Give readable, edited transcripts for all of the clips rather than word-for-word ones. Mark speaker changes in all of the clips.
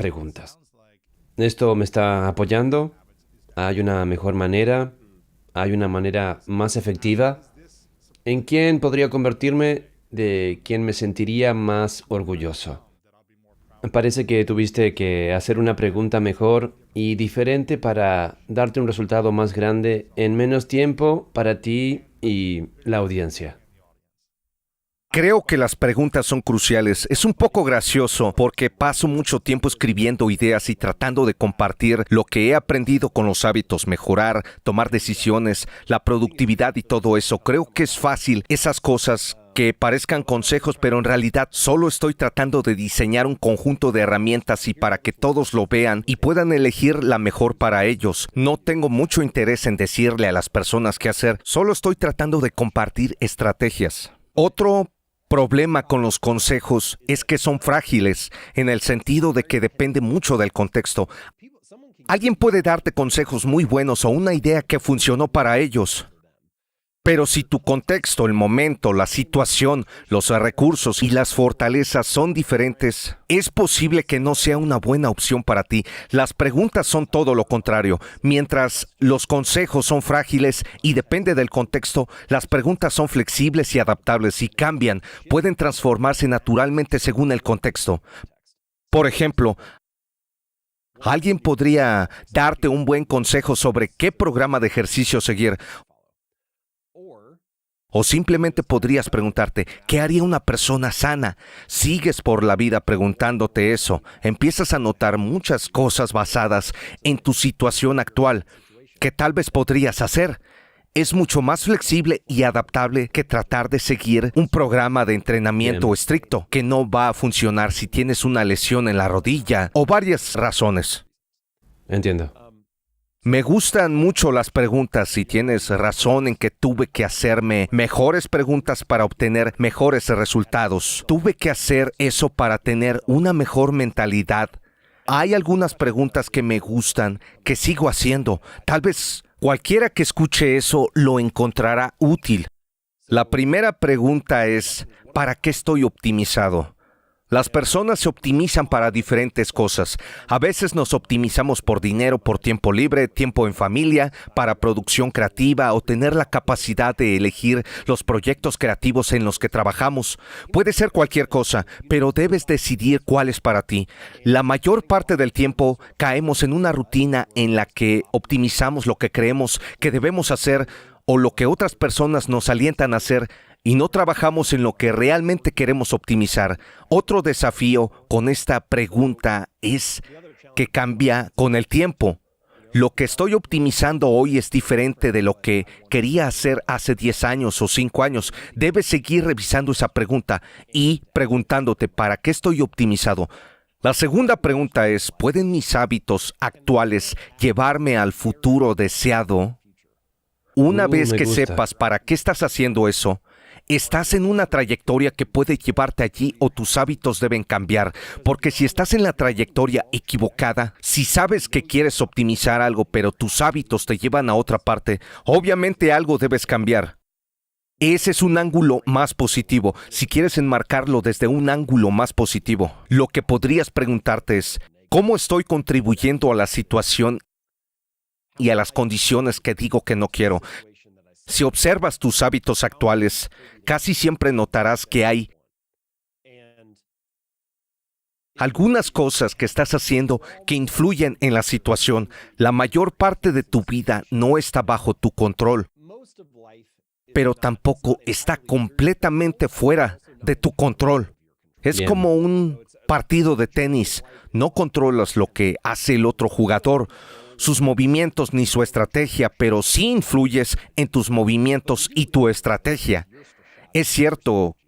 Speaker 1: preguntas. ¿Esto me está apoyando? ¿Hay una mejor manera? ¿Hay una manera más efectiva? ¿En quién podría convertirme? ¿De quién me sentiría más orgulloso? Parece que tuviste que hacer una pregunta mejor y diferente para darte un resultado más grande en menos tiempo para ti y la audiencia.
Speaker 2: Creo que las preguntas son cruciales. Es un poco gracioso porque paso mucho tiempo escribiendo ideas y tratando de compartir lo que he aprendido con los hábitos, mejorar, tomar decisiones, la productividad y todo eso. Creo que es fácil esas cosas que parezcan consejos, pero en realidad solo estoy tratando de diseñar un conjunto de herramientas y para que todos lo vean y puedan elegir la mejor para ellos. No tengo mucho interés en decirle a las personas qué hacer, solo estoy tratando de compartir estrategias. Otro problema con los consejos es que son frágiles, en el sentido de que depende mucho del contexto. Alguien puede darte consejos muy buenos o una idea que funcionó para ellos. Pero si tu contexto, el momento, la situación, los recursos y las fortalezas son diferentes, es posible que no sea una buena opción para ti. Las preguntas son todo lo contrario. Mientras los consejos son frágiles y depende del contexto, las preguntas son flexibles y adaptables y cambian, pueden transformarse naturalmente según el contexto. Por ejemplo, alguien podría darte un buen consejo sobre qué programa de ejercicio seguir. O simplemente podrías preguntarte, ¿qué haría una persona sana? Sigues por la vida preguntándote eso. Empiezas a notar muchas cosas basadas en tu situación actual que tal vez podrías hacer. Es mucho más flexible y adaptable que tratar de seguir un programa de entrenamiento
Speaker 1: Bien.
Speaker 2: estricto que no va a funcionar si tienes una lesión en la rodilla o varias razones.
Speaker 1: Entiendo.
Speaker 2: Me gustan mucho las preguntas y tienes razón en que tuve que hacerme mejores preguntas para obtener mejores resultados. Tuve que hacer eso para tener una mejor mentalidad. Hay algunas preguntas que me gustan, que sigo haciendo. Tal vez cualquiera que escuche eso lo encontrará útil. La primera pregunta es, ¿para qué estoy optimizado? Las personas se optimizan para diferentes cosas. A veces nos optimizamos por dinero, por tiempo libre, tiempo en familia, para producción creativa o tener la capacidad de elegir los proyectos creativos en los que trabajamos. Puede ser cualquier cosa, pero debes decidir cuál es para ti. La mayor parte del tiempo caemos en una rutina en la que optimizamos lo que creemos que debemos hacer o lo que otras personas nos alientan a hacer, y no trabajamos en lo que realmente queremos optimizar. Otro desafío con esta pregunta es que cambia con el tiempo. Lo que estoy optimizando hoy es diferente de lo que quería hacer hace 10 años o 5 años. Debes seguir revisando esa pregunta y preguntándote, ¿para qué estoy optimizado? La segunda pregunta es, ¿pueden mis hábitos actuales llevarme al futuro deseado? Una vez
Speaker 1: Me
Speaker 2: que
Speaker 1: gusta.
Speaker 2: sepas para qué estás haciendo eso, estás en una trayectoria que puede llevarte allí o tus hábitos deben cambiar, porque si estás en la trayectoria equivocada, si sabes que quieres optimizar algo pero tus hábitos te llevan a otra parte, obviamente algo debes cambiar. Ese es un ángulo más positivo, si quieres enmarcarlo desde un ángulo más positivo. Lo que podrías preguntarte es, ¿cómo estoy contribuyendo a la situación y a las condiciones que digo que no quiero? Si observas tus hábitos actuales, casi siempre notarás que hay algunas cosas que estás haciendo que influyen en la situación. La mayor parte de tu vida no está bajo tu control, pero tampoco está completamente fuera de tu control. Es
Speaker 1: Bien.
Speaker 2: como un partido de tenis. No controlas lo que hace el otro jugador, sus movimientos ni su estrategia, pero sí influyes en tus movimientos y tu estrategia. Es cierto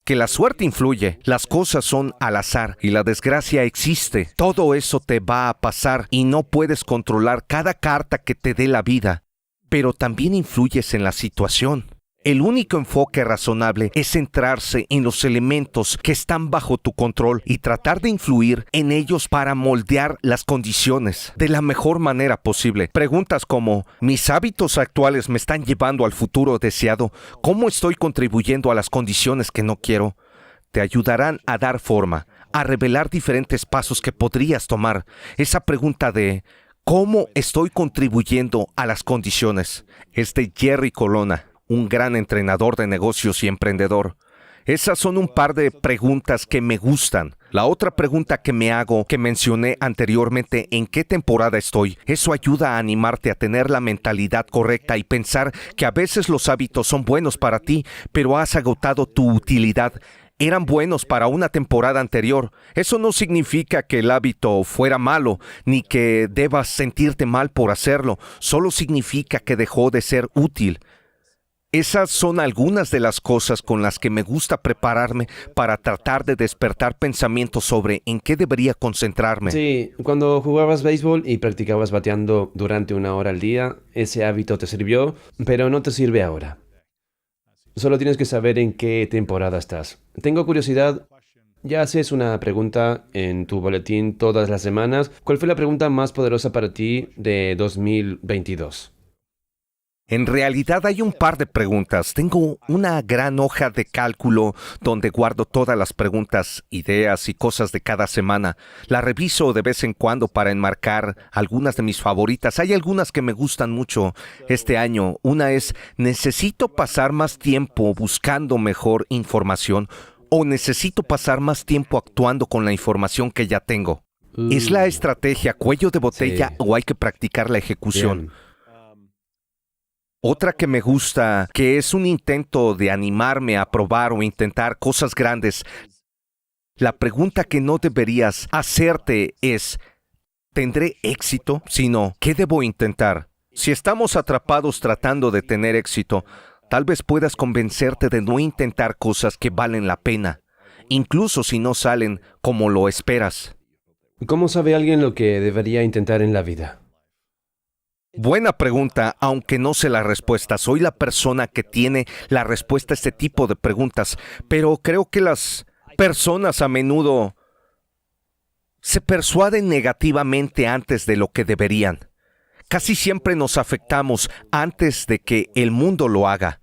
Speaker 2: que la suerte influye, las cosas son al azar y la desgracia existe. Todo eso te va a pasar y no puedes controlar cada carta que te dé la vida, pero también influyes en la situación. El único enfoque razonable es centrarse en los elementos que están bajo tu control y tratar de influir en ellos para moldear las condiciones de la mejor manera posible. Preguntas como, ¿mis hábitos actuales me están llevando al futuro deseado? ¿Cómo estoy contribuyendo a las condiciones que no quiero? Te ayudarán a dar forma a revelar diferentes pasos que podrías tomar. Esa pregunta de ¿cómo estoy contribuyendo a las condiciones? Es de Jerry Colonna, un gran entrenador de negocios y emprendedor. Esas son un par de preguntas que me gustan. La otra pregunta que me hago, que mencioné anteriormente, ¿en qué temporada estoy? Eso ayuda a animarte a tener la mentalidad correcta y pensar que a veces los hábitos son buenos para ti, pero has agotado tu utilidad. Eran buenos para una temporada anterior. Eso no significa que el hábito fuera malo, ni que debas sentirte mal por hacerlo. Solo significa que dejó de ser útil. Esas son algunas de las cosas con las que me gusta prepararme para tratar de despertar pensamientos sobre en qué debería concentrarme.
Speaker 1: Sí, cuando jugabas béisbol y practicabas bateando durante 1 hora al día, ese hábito te sirvió, pero no te sirve ahora. Solo tienes que saber en qué temporada estás. Tengo curiosidad, ya haces una pregunta en tu boletín todas las semanas. ¿Cuál fue la pregunta más poderosa para ti de 2022?
Speaker 2: En realidad hay un par de preguntas. Tengo una gran hoja de cálculo donde guardo todas las preguntas, ideas y cosas de cada semana. La reviso de vez en cuando para enmarcar algunas de mis favoritas. Hay algunas que me gustan mucho este año. Una es, ¿necesito pasar más tiempo buscando mejor información o necesito pasar más tiempo actuando con la información que ya tengo? ¿Es la estrategia cuello de botella
Speaker 1: Sí.
Speaker 2: o hay que practicar la ejecución?
Speaker 1: Bien.
Speaker 2: Otra que me gusta, que es un intento de animarme a probar o intentar cosas grandes. La pregunta que no deberías hacerte es, ¿tendré éxito? Sino, ¿qué debo intentar? Si estamos atrapados tratando de tener éxito, tal vez puedas convencerte de no intentar cosas que valen la pena, incluso si no salen como lo esperas.
Speaker 1: ¿Cómo sabe alguien lo que debería intentar en la vida?
Speaker 2: Buena pregunta, aunque no sé la respuesta. Soy la persona que tiene la respuesta a este tipo de preguntas, pero creo que las personas a menudo se persuaden negativamente antes de lo que deberían. Casi siempre nos afectamos antes de que el mundo lo haga.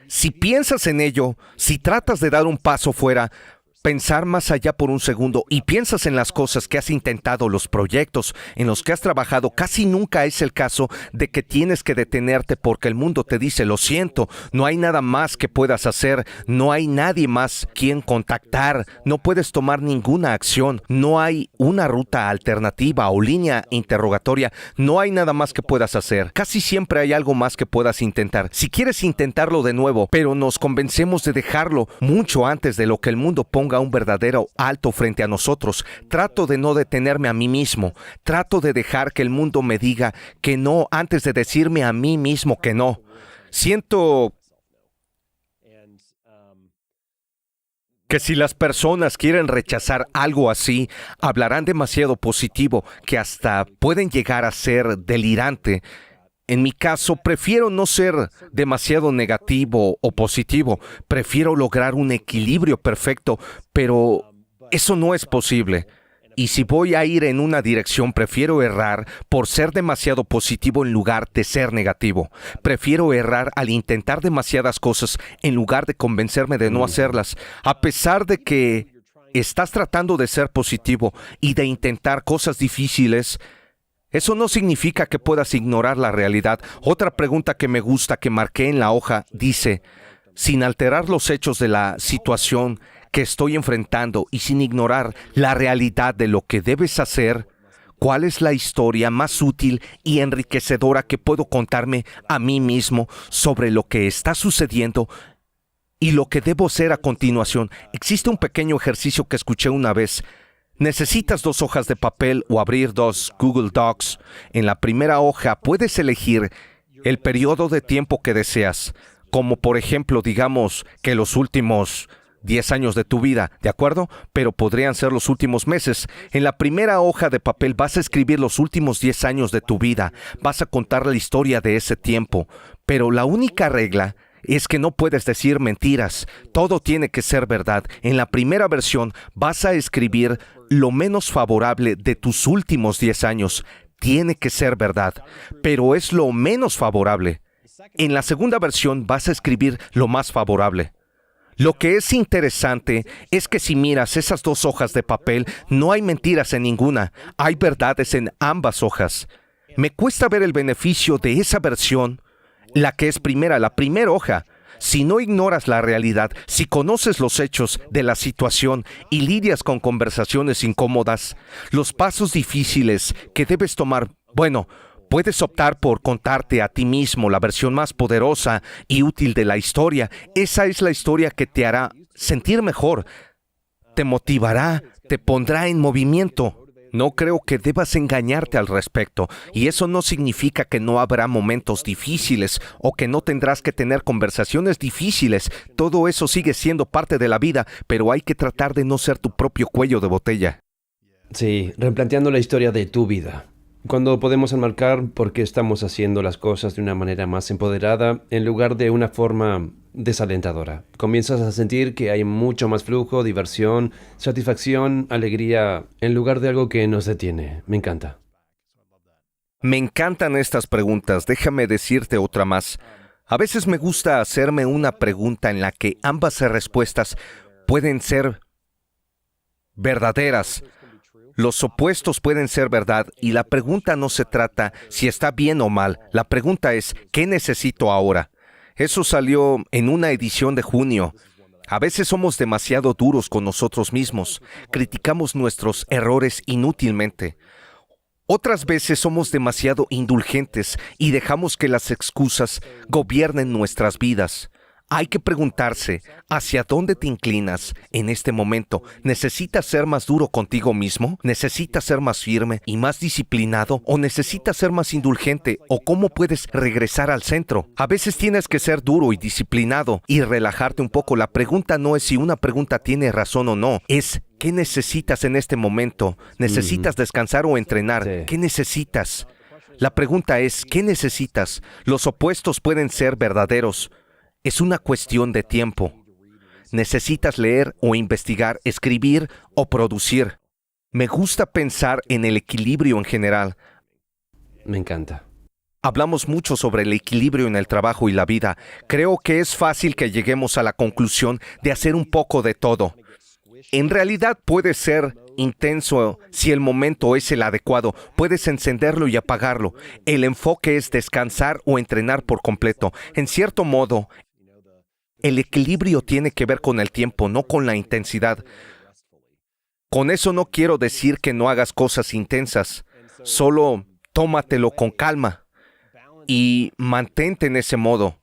Speaker 2: Si piensas en ello, si tratas de dar un paso fuera, pensar más allá por un segundo y piensas en las cosas que has intentado, los proyectos en los que has trabajado, casi nunca es el caso de que tienes que detenerte porque el mundo te dice, lo siento, no hay nada más que puedas hacer, no hay nadie más quien contactar, no puedes tomar ninguna acción, no hay una ruta alternativa o línea interrogatoria, no hay nada más que puedas hacer. Casi siempre hay algo más que puedas intentar. Si quieres intentarlo de nuevo, pero nos convencemos de dejarlo mucho antes de lo que el mundo ponga un verdadero alto frente a nosotros. Trato de no detenerme a mí mismo. Trato de dejar que el mundo me diga que no antes de decirme a mí mismo que no. Siento que si las personas quieren rechazar algo así, hablarán demasiado positivo, que hasta pueden llegar a ser delirante. En mi caso, prefiero no ser demasiado negativo o positivo. Prefiero lograr un equilibrio perfecto, pero eso no es posible. Y si voy a ir en una dirección, prefiero errar por ser demasiado positivo en lugar de ser negativo. Prefiero errar al intentar demasiadas cosas en lugar de convencerme de no hacerlas. A pesar de que estás tratando de ser positivo y de intentar cosas difíciles, eso no significa que puedas ignorar la realidad. Otra pregunta que me gusta que marqué en la hoja dice, sin alterar los hechos de la situación que estoy enfrentando y sin ignorar la realidad de lo que debes hacer, ¿cuál es la historia más útil y enriquecedora que puedo contarme a mí mismo sobre lo que está sucediendo y lo que debo hacer a continuación? Existe un pequeño ejercicio que escuché una vez. Necesitas 2 hojas de papel o abrir 2 Google Docs. En la primera hoja puedes elegir el periodo de tiempo que deseas, como por ejemplo, digamos que los últimos 10 años de tu vida, ¿de acuerdo? Pero podrían ser los últimos meses. En la primera hoja de papel vas a escribir los últimos 10 años de tu vida. Vas a contar la historia de ese tiempo. Pero la única regla es que no puedes decir mentiras. Todo tiene que ser verdad. En la primera versión vas a escribir lo menos favorable de tus últimos 10 años. Tiene que ser verdad, pero es lo menos favorable. En la segunda versión vas a escribir lo más favorable. Lo que es interesante es que si miras esas dos hojas de papel, no hay mentiras en ninguna, hay verdades en ambas hojas. Me cuesta ver el beneficio de esa versión, la que es primera, la primera hoja. Si no ignoras la realidad, si conoces los hechos de la situación y lidias con conversaciones incómodas, los pasos difíciles que debes tomar, bueno, puedes optar por contarte a ti mismo la versión más poderosa y útil de la historia. Esa es la historia que te hará sentir mejor, te motivará, te pondrá en movimiento. No creo que debas engañarte al respecto, y eso no significa que no habrá momentos difíciles o que no tendrás que tener conversaciones difíciles. Todo eso sigue siendo parte de la vida, pero hay que tratar de no ser tu propio cuello de botella.
Speaker 1: Sí, replanteando la historia de tu vida. Cuando podemos enmarcar por qué estamos haciendo las cosas de una manera más empoderada en lugar de una forma desalentadora. Comienzas a sentir que hay mucho más flujo, diversión, satisfacción, alegría, en lugar de algo que nos detiene. Me encanta.
Speaker 2: Me encantan estas preguntas. Déjame decirte otra más. A veces me gusta hacerme una pregunta en la que ambas respuestas pueden ser verdaderas. Los opuestos pueden ser verdad y la pregunta no se trata si está bien o mal. La pregunta es, ¿qué necesito ahora? Eso salió en una edición de junio. A veces somos demasiado duros con nosotros mismos. Criticamos nuestros errores inútilmente. Otras veces somos demasiado indulgentes y dejamos que las excusas gobiernen nuestras vidas. Hay que preguntarse, ¿hacia dónde te inclinas en este momento? ¿Necesitas ser más duro contigo mismo? ¿Necesitas ser más firme y más disciplinado? ¿O necesitas ser más indulgente? ¿O cómo puedes regresar al centro? A veces tienes que ser duro y disciplinado y relajarte un poco. La pregunta no es si una pregunta tiene razón o no, es ¿qué necesitas en este momento? ¿Necesitas descansar o entrenar?
Speaker 1: Sí.
Speaker 2: ¿Qué necesitas? La pregunta es, ¿qué necesitas? Los opuestos pueden ser verdaderos. Es una cuestión de tiempo. Necesitas leer o investigar, escribir o producir. Me gusta pensar en el equilibrio en general.
Speaker 1: Me encanta.
Speaker 2: Hablamos mucho sobre el equilibrio en el trabajo y la vida. Creo que es fácil que lleguemos a la conclusión de hacer un poco de todo. En realidad puede ser intenso si el momento es el adecuado. Puedes encenderlo y apagarlo. El enfoque es descansar o entrenar por completo. En cierto modo, el equilibrio tiene que ver con el tiempo, no con la intensidad. Con eso no quiero decir que no hagas cosas intensas. Solo tómatelo con calma y mantente en ese modo.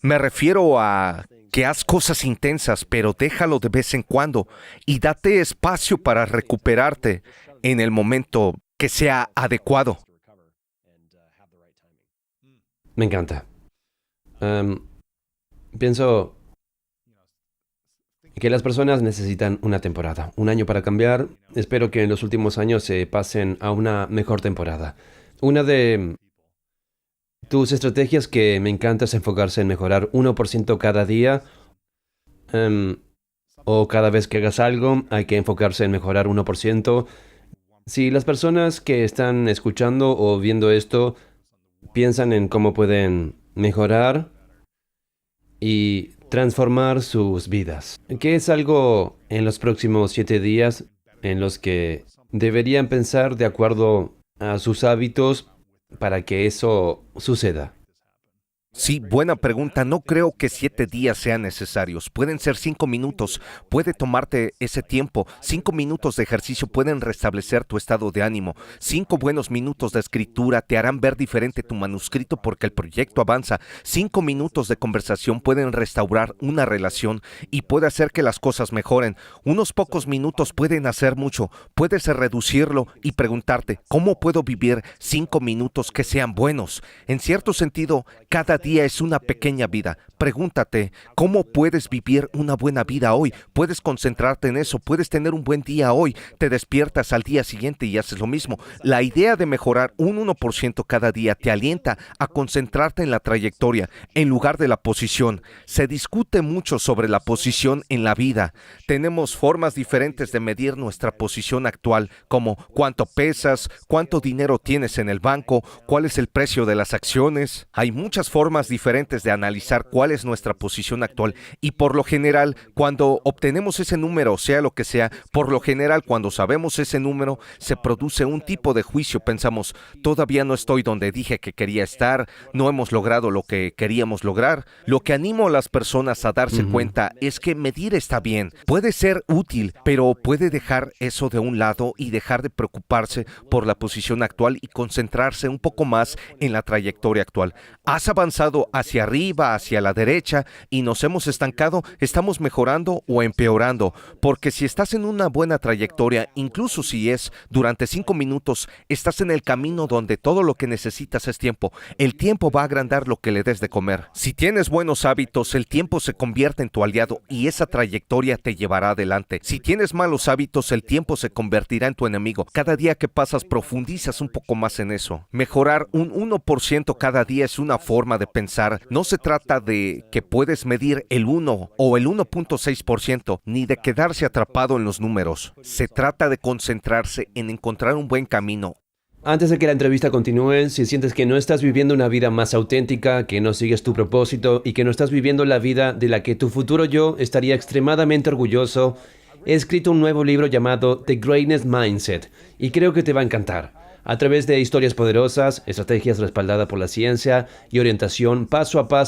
Speaker 2: Me refiero a que haz cosas intensas, pero déjalo de vez en cuando y date espacio para recuperarte en el momento que sea adecuado.
Speaker 1: Me encanta. Pienso que las personas necesitan una temporada, un año para cambiar. Espero que en los últimos años se pasen a una mejor temporada. Una de tus estrategias que me encanta es enfocarse en mejorar 1% cada día. O cada vez que hagas algo, hay que enfocarse en mejorar 1%. Si las personas que están escuchando o viendo esto piensan en cómo pueden mejorar y transformar sus vidas, ¿qué es algo en los próximos 7 días en los que deberían pensar de acuerdo a sus hábitos para que eso suceda?
Speaker 2: Sí, buena pregunta. No creo que 7 días sean necesarios. Pueden ser 5 minutos. Puede tomarte ese tiempo. 5 minutos de ejercicio pueden restablecer tu estado de ánimo. 5 buenos minutos de escritura te harán ver diferente tu manuscrito porque el proyecto avanza. 5 minutos de conversación pueden restaurar una relación y puede hacer que las cosas mejoren. Unos pocos minutos pueden hacer mucho. Puedes reducirlo y preguntarte, ¿cómo puedo vivir 5 minutos que sean buenos? En cierto sentido, cada día es una pequeña vida. Pregúntate, ¿cómo puedes vivir una buena vida hoy? Puedes concentrarte en eso, puedes tener un buen día hoy. Te despiertas al día siguiente y haces lo mismo. La idea de mejorar un 1% cada día te alienta a concentrarte en la trayectoria en lugar de la posición. Se discute mucho sobre la posición en la vida. Tenemos formas diferentes de medir nuestra posición actual, como cuánto pesas, cuánto dinero tienes en el banco, cuál es el precio de las acciones. Hay muchas formas formas diferentes de analizar cuál es nuestra posición actual y por lo general, cuando obtenemos ese número, sea lo que sea, por lo general, cuando sabemos ese número, se produce un tipo de juicio. Pensamos, todavía no estoy donde dije que quería estar, no hemos logrado lo que queríamos lograr. Lo que animo a las personas a darse cuenta es que medir está bien, puede ser útil, pero puede dejar eso de un lado y dejar de preocuparse por la posición actual y concentrarse un poco más en la trayectoria actual. ¿Has avanzado hacia arriba, hacia la derecha y nos hemos estancado? ¿Estamos mejorando o empeorando? Porque si estás en una buena trayectoria, incluso si es durante 5 minutos, estás en el camino donde todo lo que necesitas es tiempo. El tiempo va a agrandar lo que le des de comer. Si tienes buenos hábitos, el tiempo se convierte en tu aliado y esa trayectoria te llevará adelante. Si tienes malos hábitos, el tiempo se convertirá en tu enemigo. Cada día que pasas, profundizas un poco más en eso. Mejorar un 1% cada día es una forma de pensar. No se trata de que puedes medir el 1 o el 1.6%, ni de quedarse atrapado en los números. Se trata de concentrarse en encontrar un buen camino.
Speaker 1: Antes de que la entrevista continúe, si sientes que no estás viviendo una vida más auténtica, que no sigues tu propósito y que no estás viviendo la vida de la que tu futuro yo estaría extremadamente orgulloso, he escrito un nuevo libro llamado The Greatness Mindset y creo que te va a encantar. A través de historias poderosas, estrategias respaldadas por la ciencia y orientación paso a paso